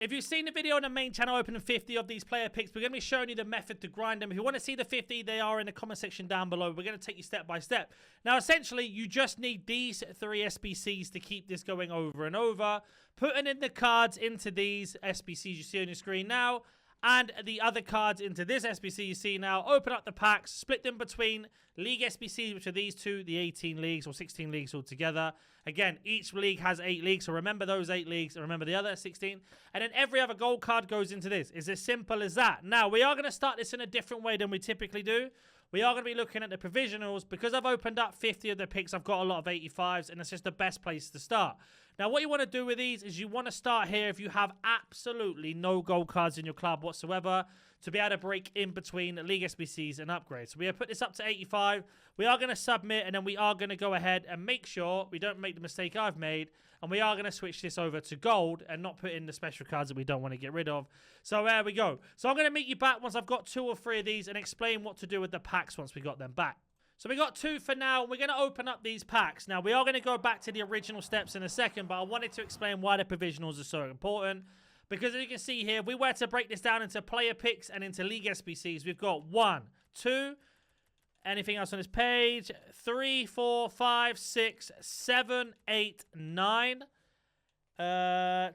If you've seen the video on the main channel opening 50 of these player picks, we're going to be showing you the method to grind them. If you want to see the 50, they are in the comment section down below. We're going to take you step by step. Now, essentially, you just need these 3 SBCs to keep this going over and over. Putting in the cards into these SBCs you see on your screen now, and the other cards into this SBC you see now. Open up the packs, split them between league SBCs, which are these two, the 18 leagues or 16 leagues altogether. Again, each league has 8 leagues, so remember those 8 leagues and remember the other 16. And then every other gold card goes into this. It's as simple as that. Now, we are going to start this in a different way than we typically do. We are going to be looking at the provisionals. Because I've opened up 50 of the picks, I've got a lot of 85s, and it's just the best place to start. Now, what you want to do with these is you want to start here if you have absolutely no gold cards in your club whatsoever to be able to break in between league SBCs and upgrades. So we have put this up to 85. We are going to submit, and then we are going to go ahead and make sure we don't make the mistake I've made, and we are going to switch this over to gold and not put in the special cards that we don't want to get rid of. So there we go. So I'm going to meet you back once I've got 2 or 3 of these and explain what to do with the packs once we got them back. So we got 2 for now. We're going to open up these packs. Now, we are going to go back to the original steps in a second, but I wanted to explain why the provisionals are so important. Because as you can see here, if we were to break this down into player picks and into league SBCs, we've got 1, 2, anything else on this page, 3, 4, 5, 6, 7, 8, 9, 10,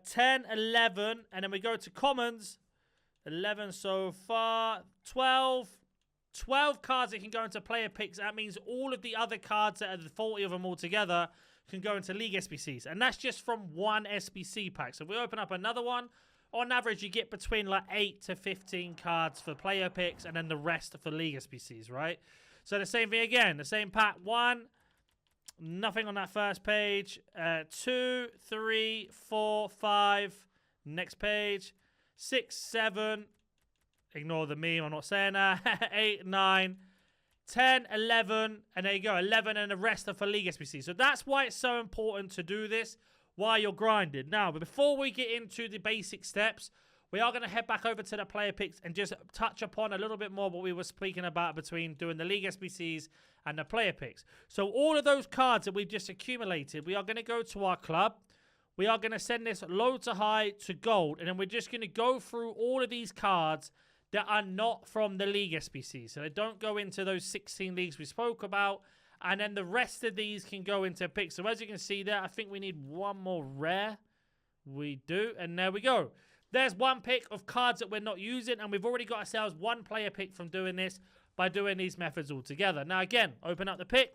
11, and then we go to commons, 11 so far, 12 cards that can go into player picks. That means all of the other cards that are the 40 of them all together can go into league SBCs. And that's just from one SBC pack. So if we open up another one, on average, you get between like 8 to 15 cards for player picks and then the rest for league SBCs, right? So the same thing again. The same pack. 1, nothing on that first page. 2, 3, 4, 5. Next page. 6, 7. Ignore the meme, I'm not saying that. 8, 9, 10, 11, and there you go, 11, and the rest are for league SBC. So that's why it's so important to do this while you're grinding. Now, but before we get into the basic steps, we are going to head back over to the player picks and just touch upon a little bit more what we were speaking about between doing the league SBCs and the player picks. So all of those cards that we've just accumulated, we are going to go to our club. We are going to send this low to high to gold, and then we're just going to go through all of these cards that are not from the league SBC. So they don't go into those 16 leagues we spoke about. And then the rest of these can go into picks. So as you can see there, I think we need 1 more rare. We do. And there we go. There's 1 pick of cards that we're not using. And we've already got ourselves 1 player pick from doing this by doing these methods all together. Now again, open up the pick.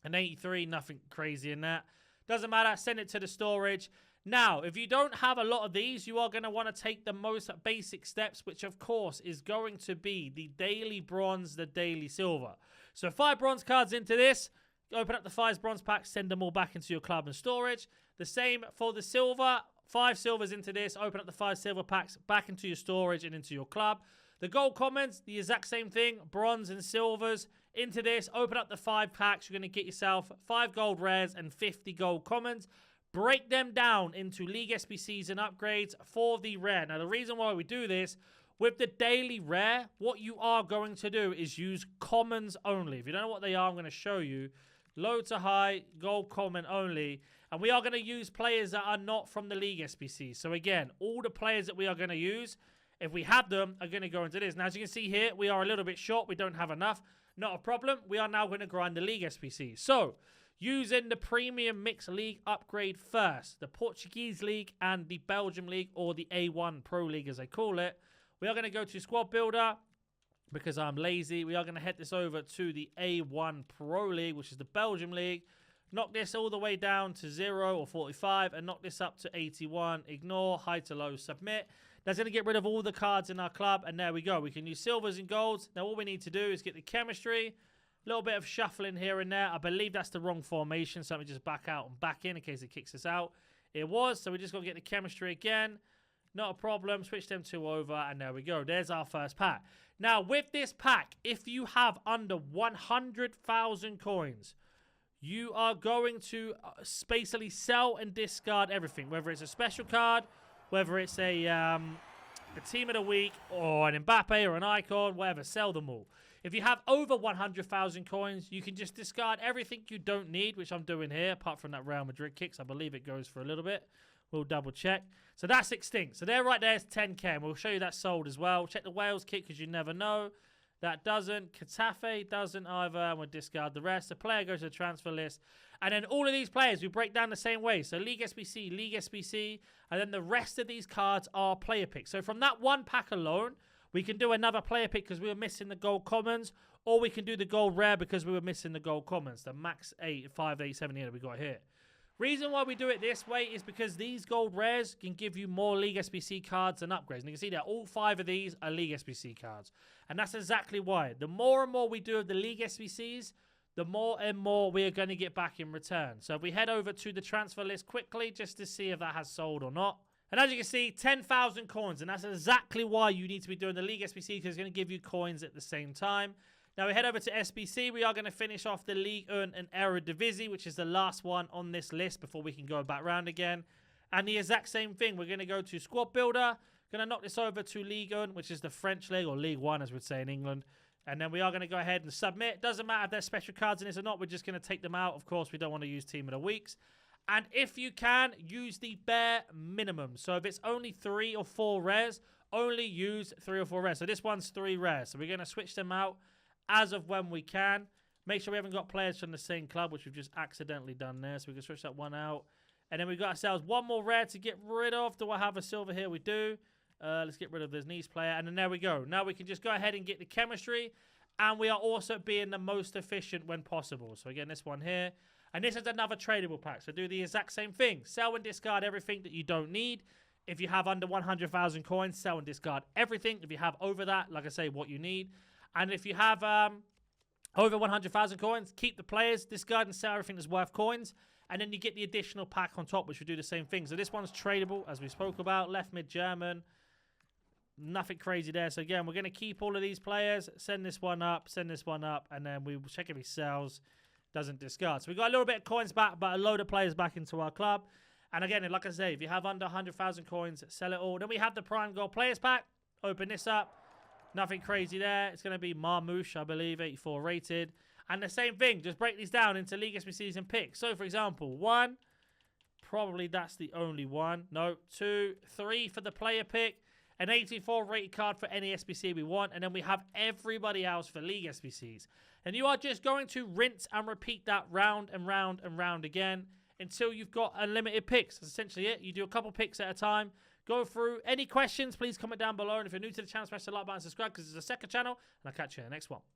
An 83, nothing crazy in that. Doesn't matter. Send it to the storage. Now, if you don't have a lot of these, you are going to want to take the most basic steps, which of course is going to be the daily bronze, the daily silver. So 5 bronze cards into this. Open up the 5 bronze packs, send them all back into your club and storage. The same for the silver. 5 silvers into this. Open up the 5 silver packs back into your storage and into your club. The gold commons, the exact same thing. Bronze and silvers into this. Open up the 5 packs. You're going to get yourself 5 gold rares and 50 gold commons. Break them down into league SBCs and upgrades for the rare. Now, the reason why we do this, with the daily rare, what you are going to do is use commons only. If you don't know what they are, I'm going to show you. Low to high, gold common only. And we are going to use players that are not from the league SBC. So again, all the players that we are going to use, if we have them, are going to go into this. Now, as you can see here, we are a little bit short. We don't have enough. Not a problem. We are now going to grind the league SBC. So, using the Premium Mixed League upgrade first, the Portuguese League and the Belgium League, or the A1 Pro League as they call it, we are going to go to Squad Builder. Because I'm lazy, we are going to head this over to the A1 Pro League, which is the Belgium League. Knock this all the way down to 0 or 45 and knock this up to 81. Ignore, high to low, submit. That's going to get rid of all the cards in our club, and there we go. We can use silvers and golds. Now all we need to do is get the chemistry. A little bit of shuffling here and there. I believe that's the wrong formation, so let me just back out and back in case it kicks us out. It was, so we just got to get the chemistry again. Not a problem. Switch them 2 over, and there we go. There's our first pack. Now, with this pack, if you have under 100,000 coins, you are going to basically sell and discard everything, whether it's a special card, whether it's a team of the week, or an Mbappe or an icon, whatever. Sell them all. If you have over 100,000 coins, you can just discard everything you don't need, which I'm doing here, apart from that Real Madrid kicks. I believe it goes for a little bit. We'll double check. So that's extinct. So there right there is 10k. And we'll show you that sold as well. Check the Wales kit because you never know. That doesn't. Katafe doesn't either. And we'll discard the rest. The player goes to the transfer list. And then all of these players we break down the same way. So League SBC. And then the rest of these cards are player picks. So from that one pack alone, we can do another player pick because we were missing the gold commons. Or we can do the gold rare because we were missing the gold commons. The max 587 that we got here. Reason why we do it this way is because these gold rares can give you more League SBC cards and upgrades. And you can see that all 5 of these are League SBC cards. And that's exactly why. The more and more we do of the League SBCs, the more and more we are going to get back in return. So if we head over to the transfer list quickly just to see if that has sold or not. And as you can see, 10,000 coins. And that's exactly why you need to be doing the League SBC because it's going to give you coins at the same time. Now we head over to SBC. We are going to finish off the Ligue 1 and Eredivisie, which is the last one on this list before we can go back round again. And the exact same thing. We're going to go to Squad Builder. Going to knock this over to Ligue 1, which is the French league, or Ligue 1 as we'd say in England. And then we are going to go ahead and submit. Doesn't matter if there's special cards in this or not. We're just going to take them out. Of course, we don't want to use Team of the Weeks. And if you can, use the bare minimum. So if it's only 3 or 4 rares, only use 3 or 4 rares. So this one's 3 rares. So we're going to switch them out as of when we can. Make sure we haven't got players from the same club, which we've just accidentally done there. So we can switch that one out. And then we've got ourselves one more rare to get rid of. Do I have a silver here? We do. Let's get rid of this niche player. And then there we go. Now we can just go ahead and get the chemistry. And we are also being the most efficient when possible. So again, this one here. And this is another tradable pack. So do the exact same thing. Sell and discard everything that you don't need. If you have under 100,000 coins, sell and discard everything. If you have over that, like I say, what you need. And if you have over 100,000 coins, keep the players, discard and sell everything that's worth coins. And then you get the additional pack on top, which will do the same thing. So this one's tradable, as we spoke about. Left mid German. Nothing crazy there. So again, we're going to keep all of these players. Send this one up. Send this one up. And then we will check if he sells. Doesn't discard. So we got a little bit of coins back, but a load of players back into our club. And again, like I say, if you have under 100,000 coins, sell it all. Then we have the Prime Gold Players Pack. Open this up. Nothing crazy there. It's going to be Marmouche, I believe, 84 rated. And the same thing, just break these down into League SBCs and picks. So, for example, 1, probably that's the only one. No, 2, 3 for the player pick. An 84 rated card for any SBC we want. And then we have everybody else for League SBCs. And you are just going to rinse and repeat that round and round and round again until you've got unlimited picks. That's essentially it. You do a couple picks at a time. Go through. Any questions, please comment down below. And if you're new to the channel, smash the like button, subscribe because it's a second channel. And I'll catch you in the next one.